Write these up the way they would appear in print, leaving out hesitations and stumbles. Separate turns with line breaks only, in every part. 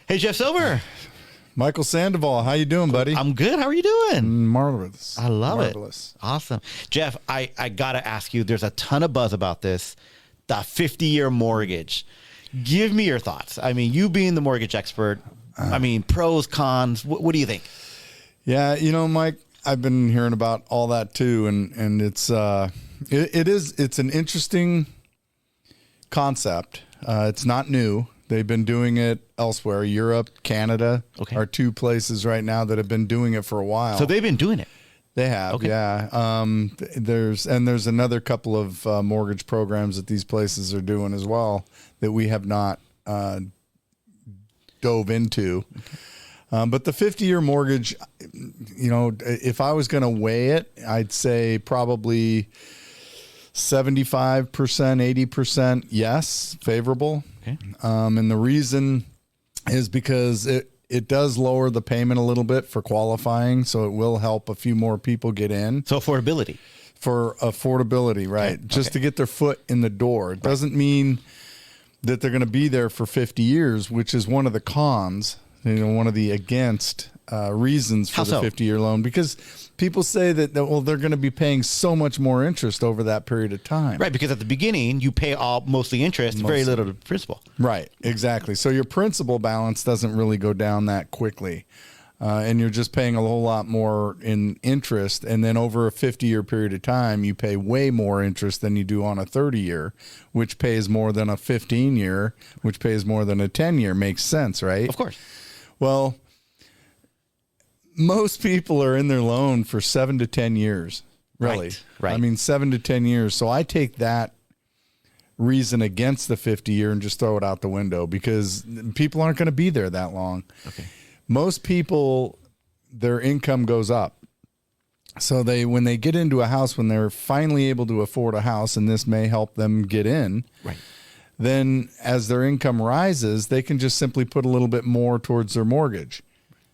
Hey, Jeff Silver.
Michael Sandoval, how you doing, buddy?
I'm good. How are you doing?
Marvelous.
I love
Marvelous.
it. Awesome. Jeff, I got to ask you, there's a ton of buzz about this, the 50-year mortgage. Give me your thoughts. I mean, you being the mortgage expert, I mean, pros, cons, what do you think?
Yeah, you know, Mike, I've been hearing about all that too, and it's it's an interesting concept. It's not new. They've been doing it elsewhere. Europe, Canada are two places right now that have been doing it for a while.
So they've been doing it.
They have, yeah. There's another couple of mortgage programs that these places are doing as well that we have not dove into. But the 50-year mortgage, you know, if I was going to weigh it, I'd say probably 75%, 80% yes, favorable. Okay. And the reason is because it does lower the payment a little bit for qualifying, so it will help a few more people get in.
So affordability.
For affordability, right. Okay. Just to get their foot in the door. It doesn't mean that they're going to be there for 50 years, which is one of the cons, you know, one of the against reasons for the 50-year loan, because people say that, well, they're going to be paying so much more interest over that period of time.
Right, because at the beginning, you pay mostly interest, very little principal.
Right, exactly. So your principal balance doesn't really go down that quickly, and you're just paying a whole lot more in interest, and then over a 50-year period of time, you pay way more interest than you do on a 30-year, which pays more than a 15-year, which pays more than a 10-year. Makes sense, right?
Of course.
Well, most people are in their loan for 7 to 10 years, really.
Right.
I mean, 7 to 10 years. So I take that reason against the 50-year and just throw it out the window because people aren't going to be there that long.
Okay.
Most people, their income goes up. So when they get into a house, when they're finally able to afford a house, and this may help them get in,
right, then
as their income rises, they can just simply put a little bit more towards their mortgage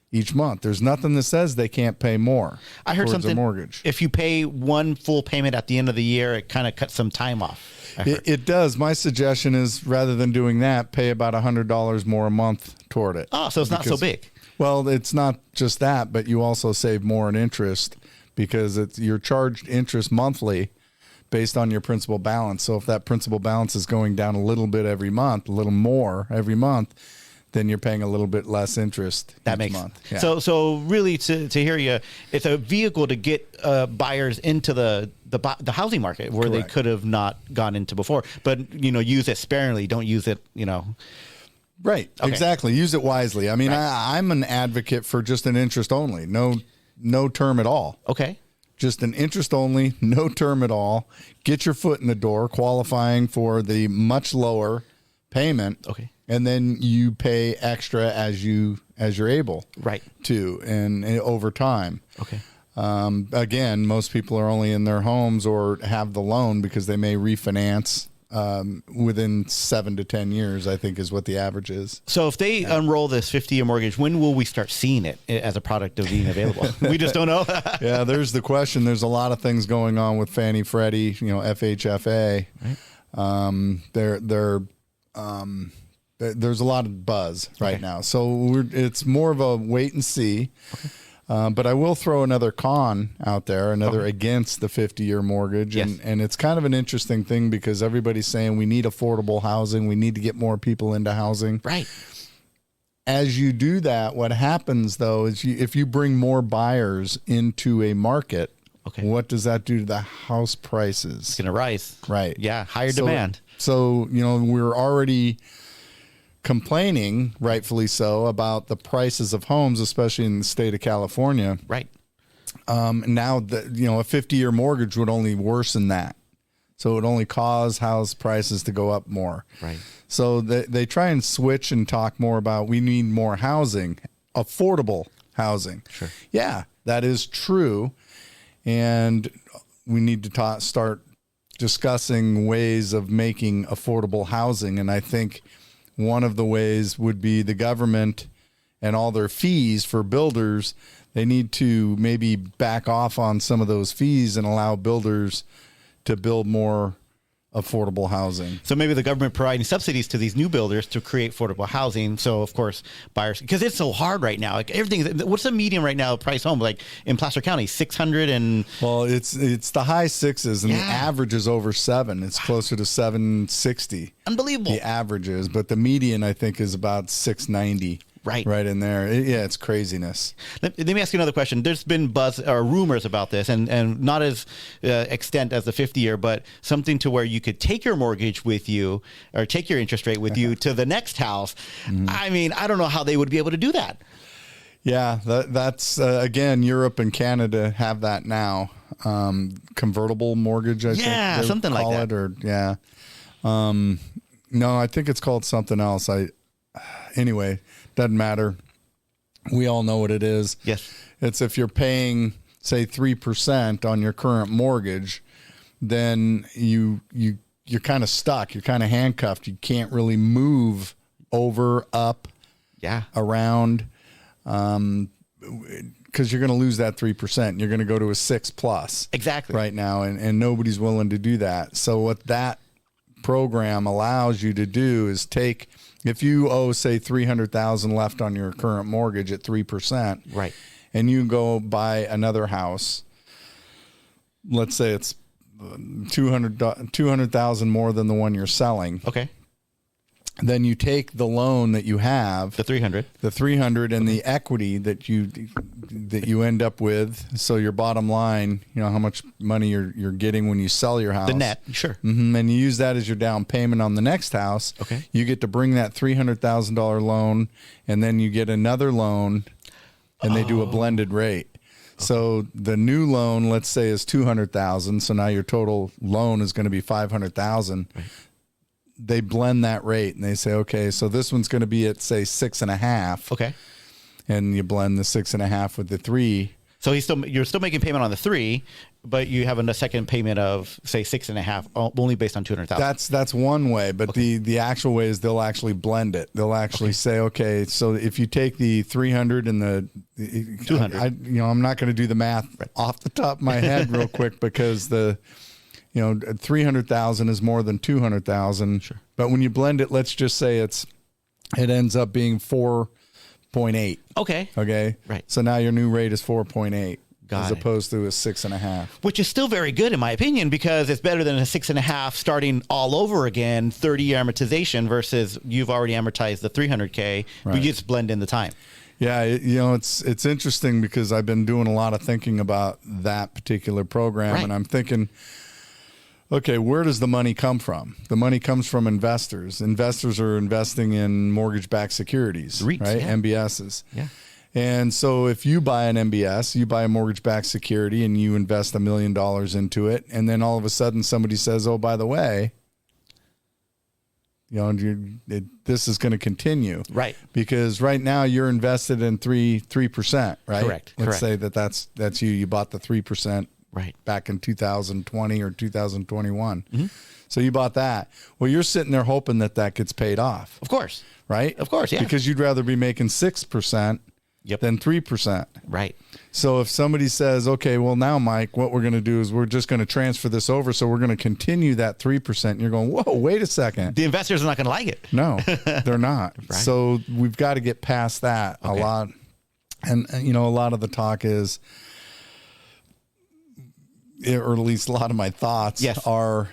each month. There's nothing that says they can't pay more.
I heard something. Mortgage. If you pay one full payment at the end of the year, it kind of cuts some time off.
It does. My suggestion is rather than doing that, pay about $100 more a month toward it.
Oh, so it's not so big.
Well, it's not just that, but you also save more in interest because you're charged interest monthly based on your principal balance. So if that principal balance is going down a little bit every month, a little more every month, then you're paying a little bit less interest each month.
Yeah. So really to hear you, it's a vehicle to get buyers into the housing market where Correct. They could have not gone into before. But, you know, use it sparingly. Don't use it, you know.
Right. Okay. Exactly. Use it wisely. I mean, right. I'm an advocate for just an interest only. No term at all.
Okay.
Just an interest only, no term at all. Get your foot in the door, qualifying for the much lower payment.
Okay.
And then you pay extra as you're able to, and over time.
Okay.
Again, most people are only in their homes or have the loan because they may refinance within 7 to 10 years, I think is what the average is.
So if they unroll this 50-year mortgage, when will we start seeing it as a product of being available? We just don't know.
Yeah, there's the question. There's a lot of things going on with Fannie Freddie, you know, FHFA. Right. There's a lot of buzz right now. So it's more of a wait and see. Okay. But I will throw another con out there, against the 50-year mortgage.
Yes.
And it's kind of an interesting thing because everybody's saying we need affordable housing. We need to get more people into housing.
Right.
As you do that, what happens, though, is if you bring more buyers into a market, what does that do to the house prices?
It's going to rise.
Right.
Yeah, higher demand.
So, you know, we're already complaining, rightfully so, about the prices of homes, especially in the state of California.
Right.
Now that, you know, a 50-year mortgage would only worsen that. So it would only cause house prices to go up more.
Right.
So they try and switch and talk more about we need more housing, affordable housing.
Sure.
Yeah, that is true. And we need to start discussing ways of making affordable housing. And I think one of the ways would be the government and all their fees for builders. They need to maybe back off on some of those fees and allow builders to build more affordable housing.
So maybe the government providing subsidies to these new builders to create affordable housing. So of course buyers, because it's so hard right now. Like everything. What's the median right now price home? Like in Placer County, 600 and.
Well, it's the high sixes, and the average is over 7. It's closer to 760.
Unbelievable.
The average is, but the median I think is about 690.
Right
in there. It's craziness.
Let me ask you another question. There's been buzz or rumors about this, and not as extent as the 50-year, but something to where you could take your mortgage with you or take your interest rate with you to the next house. I mean, I don't know how they would be able to do that.
Yeah, that's again, Europe and Canada have that now. Convertible mortgage, I think.
Yeah, something like that.
No, I think it's called something else. Anyway, doesn't matter. We all know what it is.
Yes.
It's if you're paying, say, 3% on your current mortgage, then you're kind of stuck. You're kind of handcuffed. You can't really move over, up, around, because you're going to lose that 3%. You're going to go to a 6+
exactly
right now, and nobody's willing to do that. So what that program allows you to do is take, if you owe, say, $300,000 left on your current mortgage at 3%,
right,
and you go buy another house, let's say it's $200,000 more than the one you're selling.
Okay.
Then you take the loan that you have,
the 300,
and the equity that you end up with. So your bottom line, how much money you're getting when you sell your house,
the net, sure,
and you use that as your down payment on the next house.
Okay,
you get to bring that $300,000 loan, and then you get another loan, and they do a blended rate. Okay. So the new loan, let's say, is $200,000. So now your total loan is going to be $500,000. Right. They blend that rate and they say, okay, so this one's going to be at, say, 6.5.
Okay.
And you blend the 6.5 with the 3.
So you're still making payment on the 3, but you have a second payment of, say, 6.5, only based on $200,000.
That's one way, but the actual way is they'll actually blend it. They'll actually say, okay, so if you take the 300 and the
200,
I'm not going to do the math off the top of my head real quick, because 300,000 is more than 200,000. Sure. But when you blend it, let's just say it ends up being 4.8.
Okay.
Okay.
Right.
So now your new rate is 4.8 as
it.
opposed to a 6.5.
Which is still very good in my opinion, because it's better than a 6.5 starting all over again, 30-year amortization versus you've already amortized the 300K.
Right.
We just blend in the time.
Yeah, it's interesting because I've been doing a lot of thinking about that particular program, and I'm thinking, okay, where does the money come from? The money comes from investors. Investors are investing in mortgage-backed securities,
REITs,
right?
Yeah.
MBSs.
Yeah.
And so if you buy an MBS, you buy a mortgage-backed security and you invest $1 million into it, and then all of a sudden somebody says, oh, by the way, this is going to continue.
Right.
Because right now you're invested in 3%, right?
Correct.
Let's say that's you. You bought the 3%.
Right.
Back in 2020 or 2021. Mm-hmm. So you bought that. Well, you're sitting there hoping that gets paid off.
Of course.
Right?
Of course, yeah.
Because you'd rather be making 6% than 3%.
Right.
So if somebody says, okay, well now, Mike, what we're going to do is we're just going to transfer this over. So we're going to continue that 3%. And you're going, whoa, wait a second.
The investors are not going to like it.
No, they're not.
Right.
So we've got to get past that a lot. And, a lot of the talk is, or at least a lot of my thoughts are,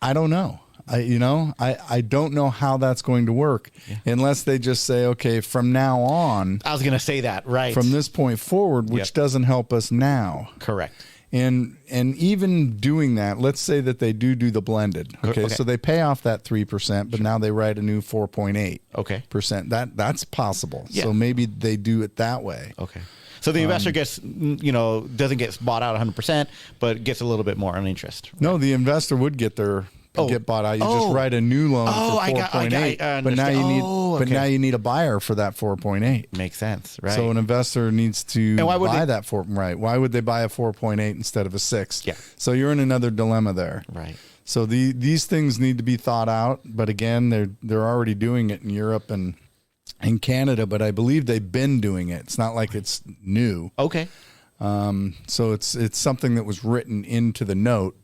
I don't know. I don't know how that's going to work unless they just say, okay, from now on.
I was going to say that, right.
From this point forward, which doesn't help us now.
Correct.
And even doing that, let's say that they do the blended. Okay. So they pay off that 3%, but now they write a new 4.8%. That's possible. Yeah. So maybe they do it that way.
Okay. So the investor gets, doesn't get bought out 100%, but gets a little bit more on interest. Right?
No, the investor would get bought out. You just write a new loan for 4.8. But now you need a buyer for that 4.8.
Makes sense, right?
So an investor needs to buy that 4. Right? Why would they buy a 4.8 instead of a 6?
Yeah.
So you're in another dilemma there.
Right.
So these things need to be thought out. But again, they're already doing it in Europe and in Canada, but I believe they've been doing it. It's not like it's new.
Okay.
So it's something that was written into the note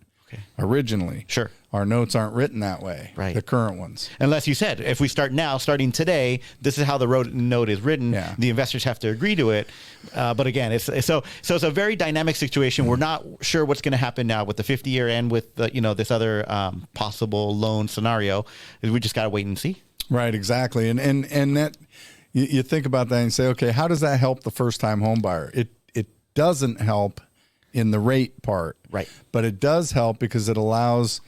originally.
Sure.
Our notes aren't written that way.
Right.
The current ones.
Unless you said, if we starting today, this is how the note is written.
Yeah.
The investors have to agree to it. But again, it's a very dynamic situation. We're not sure what's going to happen now with the 50-year and with the, this other possible loan scenario. We just got to wait and see.
Right. Exactly. And that you think about that and say, okay, how does that help the first-time home buyer? It doesn't help in the rate part.
Right.
But it does help because it allows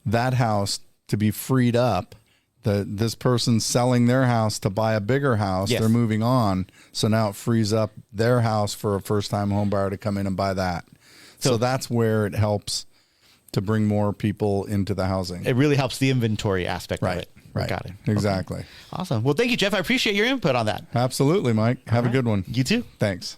that house to be freed up. This person's selling their house to buy a bigger house.
Yes.
They're moving on. So now it frees up their house for a first-time home buyer to come in and buy that. So that's where it helps to bring more people into the housing.
It really helps the inventory aspect of it.
Right.
Got it.
Exactly.
Okay. Awesome. Well, thank you, Jeff. I appreciate your input on that.
Absolutely, Mike. Have a good one.
You too.
Thanks.